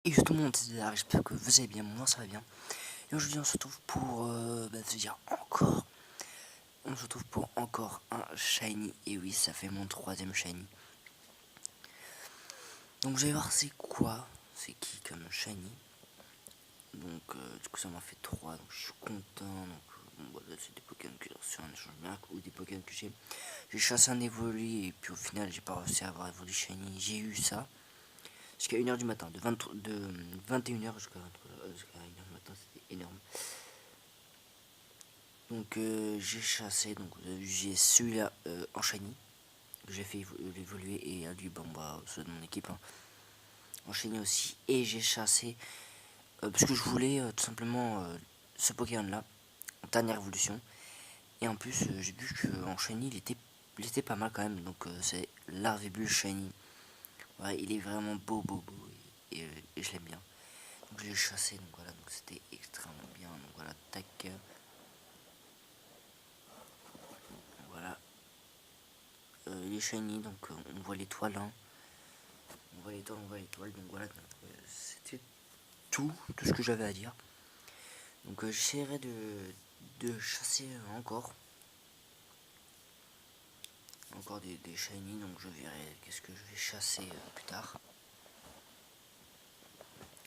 Et tout le monde, j'espère que vous allez bien, moi ça va bien. Et aujourd'hui on se retrouve pour se dire encore. On se retrouve pour encore un shiny. Et oui, ça fait mon troisième shiny. Donc vous allez voir c'est quoi, c'est qui comme shiny. Donc du coup ça m'a fait 3, donc je suis content. Donc bon, voilà, c'est des Pokémon que j'ai reçus en échange bien ou des Pokémon que j'ai chassé un évolué et puis au final j'ai pas réussi à avoir évolué shiny. J'ai eu ça jusqu'à 1h du matin, de 21h jusqu'à 1h du matin, c'était énorme. Donc j'ai chassé, donc j'ai celui-là en shiny que j'ai fait évoluer et à lui bon bah ceux de mon équipe hein, en shiny aussi. Et j'ai chassé parce que je voulais tout simplement ce Pokémon là en dernière évolution. Et en plus j'ai vu qu'en shiny il était pas mal quand même. Donc c'est Larvébule shiny. Ouais, il est vraiment beau et je l'aime bien. Donc j'ai chassé, donc voilà, donc c'était extrêmement bien. Donc voilà, tac. Voilà. Il est shiny, donc on voit l'étoile hein. On voit l'étoile, donc voilà, c'était tout ce que j'avais à dire. Donc j'essaierai de chasser encore des shiny, donc je verrai qu'est-ce que je vais chasser plus tard.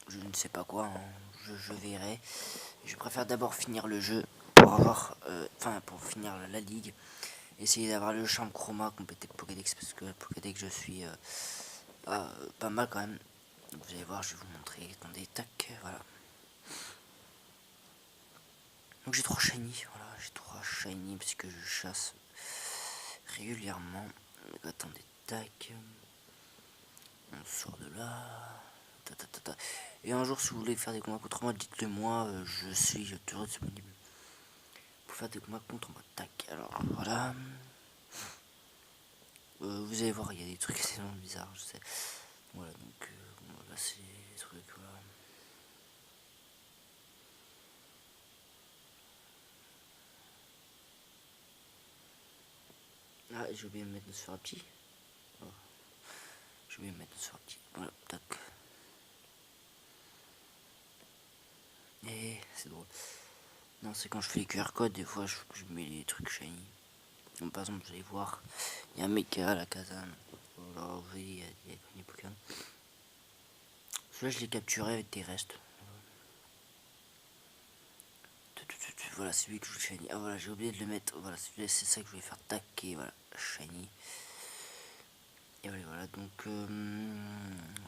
Je ne sais pas quoi, hein. Je verrai. Je préfère d'abord finir le jeu pour avoir, pour finir la ligue. Essayer d'avoir le charme chroma complété Pokédex parce que Pokédex je suis pas mal quand même. Donc vous allez voir, je vais vous montrer. Attendez, tac, voilà. Donc j'ai 3 shiny, voilà, j'ai 3 shiny parce que je chasse régulièrement. Donc, attendez, tac. On sort de là. Et un jour, si vous voulez faire des combats contre moi, dites-le moi, je suis toujours disponible pour faire des combats contre moi. Tac, alors voilà. Vous allez voir, il y a des trucs assez bizarres, je sais. Voilà, donc là c'est des trucs, voilà. Ah, j'ai oublié de mettre notre sur un petit. Oh. J'ai oublié de mettre notre sur un petit. Voilà, tac. Et c'est drôle. Non, c'est quand je fais les QR codes, des fois je mets les trucs shiny. Donc, par exemple, vous allez voir, il y a un Mecha, la Kazan. Voilà, vous voyez, il y a des Pokémon. Celui-là, je l'ai capturé avec des restes. Voilà, c'est lui que je voulais shiny. Ah voilà, j'ai oublié de le mettre. Voilà, c'est ça que je voulais faire taquer. Voilà, shiny. Et voilà, donc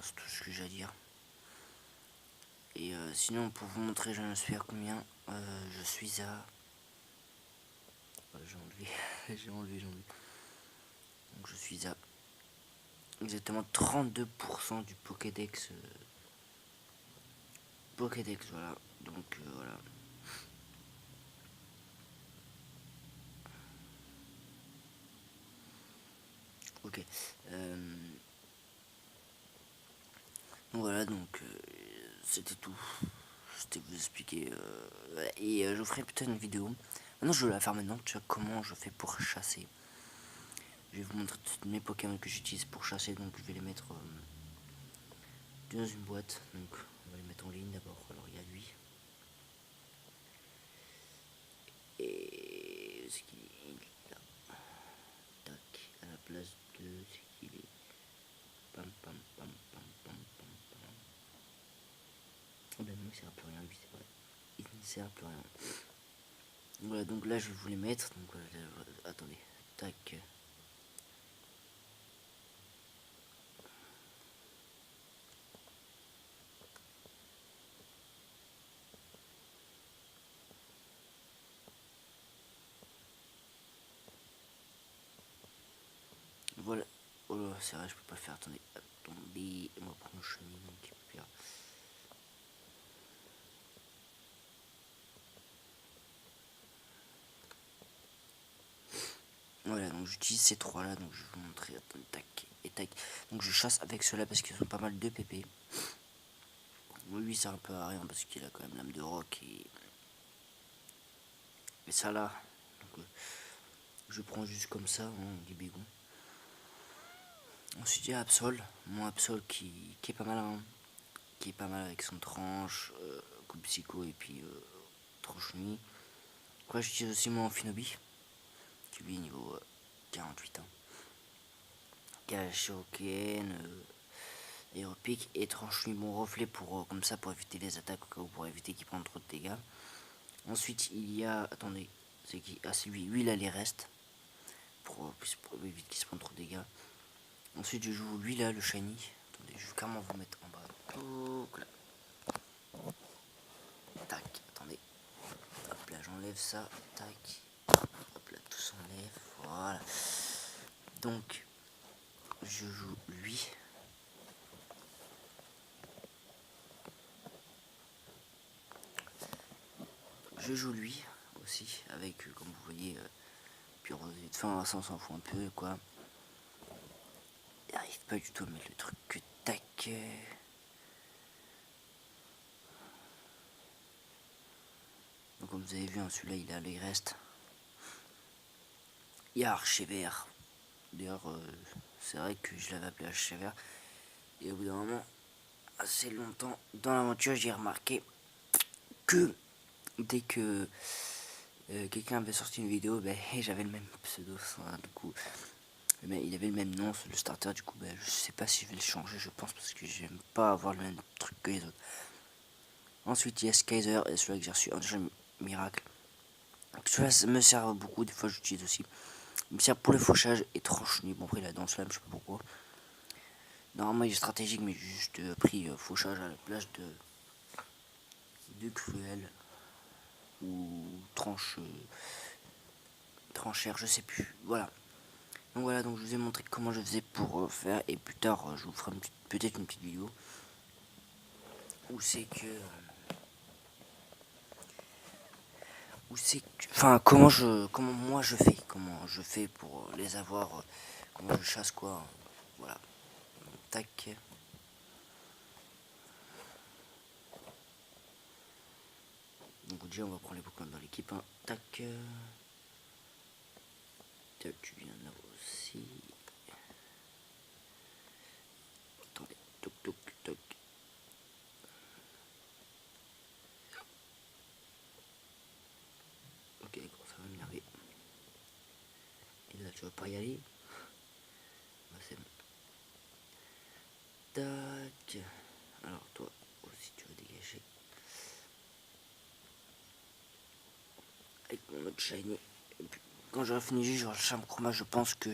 c'est tout ce que j'ai à dire. Et sinon, pour vous montrer, je suis à combien je suis à. Voilà, j'ai enlevé, j'ai enlevé. Donc je suis à exactement 32% du Pokédex. Pokédex, voilà. Donc voilà. Ok. Donc voilà, donc c'était tout. C'était vous expliquer. Et je vous ferai peut-être une vidéo. Maintenant, je vais la faire maintenant. Tu vois comment je fais pour chasser. Je vais vous montrer tous mes Pokémon que j'utilise pour chasser. Donc je vais les mettre dans une boîte. Donc on va les mettre en ligne d'abord. Alors il y a lui. Et ce qu'il est là. Tac. À la place de ce qu'il est. Pam pam pam pam pam pam pam. Oh ben non, il sert à plus rien lui, c'est vrai. Il ne sert à plus rien. Voilà, donc là je vais vous les mettre. Donc voilà, attendez. Tac. Voilà. Oh là, c'est vrai, je peux pas le faire. Attendez. Attendez. On va prendre le cheminement qui peut faire. Voilà, donc j'utilise ces trois là. Donc je vais vous montrer. Attendez, tac et tac. Donc je chasse avec ceux-là parce qu'ils ont pas mal de PP. Lui, c'est un peu à rien parce qu'il a quand même l'âme de roc et ça là. Donc, je prends juste comme ça, hein, du bégon. Ensuite, il y a Absol. Mon Absol qui est pas mal, hein, qui est pas mal avec son tranche, coup psycho et puis tranche nuit. Après j'utilise aussi mon Amphinobi, qui lui est niveau 48 ans. Shuriken, aéropique et tranche nuit mon reflet pour comme ça pour éviter les attaques au cas où, pour éviter qu'il prenne trop de dégâts. Ensuite il y a, attendez, c'est qui? Ah c'est lui, il a les restes pour éviter qu'il se prenne trop de dégâts. Ensuite je joue lui là, le shiny. Attendez, je vais carrément vous mettre en bas. Donc là. Tac, attendez. Hop là, j'enlève ça. Tac. Hop là, tout s'enlève. Voilà. Donc, je joue lui. Je joue lui aussi, avec, comme vous voyez, puis de fin, ça on s'en fout un peu, quoi. Il n'arrive pas du tout à mettre le truc que tac. Donc, comme vous avez vu, hein, celui-là, il a les restes. Il y a Archevert. D'ailleurs, c'est vrai que je l'avais appelé Archevert. Et au bout d'un moment, assez longtemps dans l'aventure, j'ai remarqué que dès que quelqu'un avait sorti une vidéo, ben, j'avais le même pseudo, du coup, ben, il avait le même nom, le starter, du coup, ben, je sais pas si je vais le changer, je pense, parce que j'aime pas avoir le même truc que les autres. Ensuite, il y a Skyzer, et celui-là que j'ai reçu, un jeu miracle. Celui-là, ça me sert beaucoup, des fois j'utilise aussi. Il me sert pour le fauchage et tranche nuit. Bon, après, il a dans slam, je sais pas pourquoi. Normalement, il est stratégique, mais j'ai juste pris fauchage à la place de cruel ou tranchère, je sais plus. Voilà. Donc voilà, donc je vous ai montré comment je faisais pour faire, et plus tard je vous ferai peut-être une petite vidéo où c'est que enfin comment moi je fais pour les avoir, comment je chasse quoi, voilà. Donc, tac. Donc déjà on va prendre les Pokémon dans l'équipe, hein. Tac. Tac, tu viens là aussi. Attendez, toc toc toc. Ok, ça va m'énerver. Et là tu vas pas y aller. Bah, c'est bon. Tac. Alors toi aussi tu vas dégager. Avec mon autre shiny. Et puis, quand j'aurai fini genre Charme Chroma, je pense que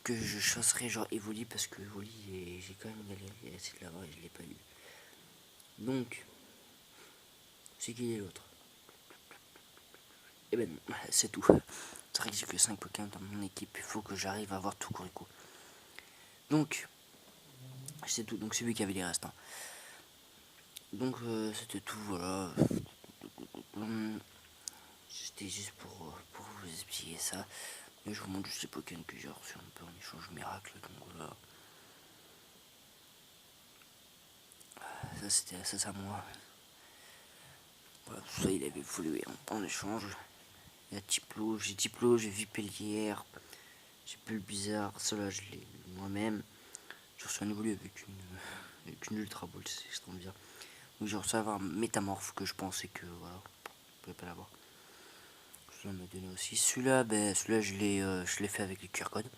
je chasserai genre Evoli, parce que Evoli, j'ai quand même galéré à essayer de l'avoir et je l'ai pas eu. Donc, c'est qui est l'autre? Et ben non, c'est tout. C'est vrai que j'ai que 5 Pokémon dans mon équipe, il faut que j'arrive à avoir tout Corico. Donc, c'est tout, donc c'est lui qui avait les restes. Hein. Donc, c'était tout, voilà. C'était juste pour vous expliquer ça. Mais je vous montre juste les Pokémon que j'ai reçus un peu en échange miracle, donc voilà. Ça c'est à moi. Voilà, tout ça il avait évolué en échange. Il y a Tiplo, j'ai Vipellière, j'ai Bulbizarre, cela je l'ai moi-même. J'ai reçu un évolué avec une Ultra Ball, c'est extrêmement bien. Donc j'ai reçu avoir un Métamorphe que je pensais que voilà, je pouvais pas l'avoir. Celui-là m'a donné aussi. Celui-là, ben, je l'ai fait avec les QR codes.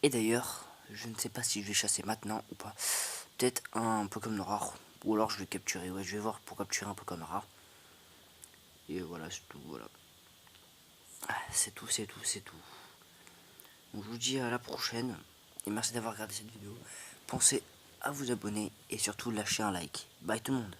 Et d'ailleurs, je ne sais pas si je vais chasser maintenant ou pas. Peut-être un Pokémon rare. Ou alors je vais capturer. Ouais, je vais voir pour capturer un Pokémon rare. Et voilà, c'est tout. Voilà. C'est tout, c'est tout, c'est tout. Donc je vous dis à la prochaine. Et merci d'avoir regardé cette vidéo. Pensez à vous abonner et surtout lâcher un like. Bye tout le monde.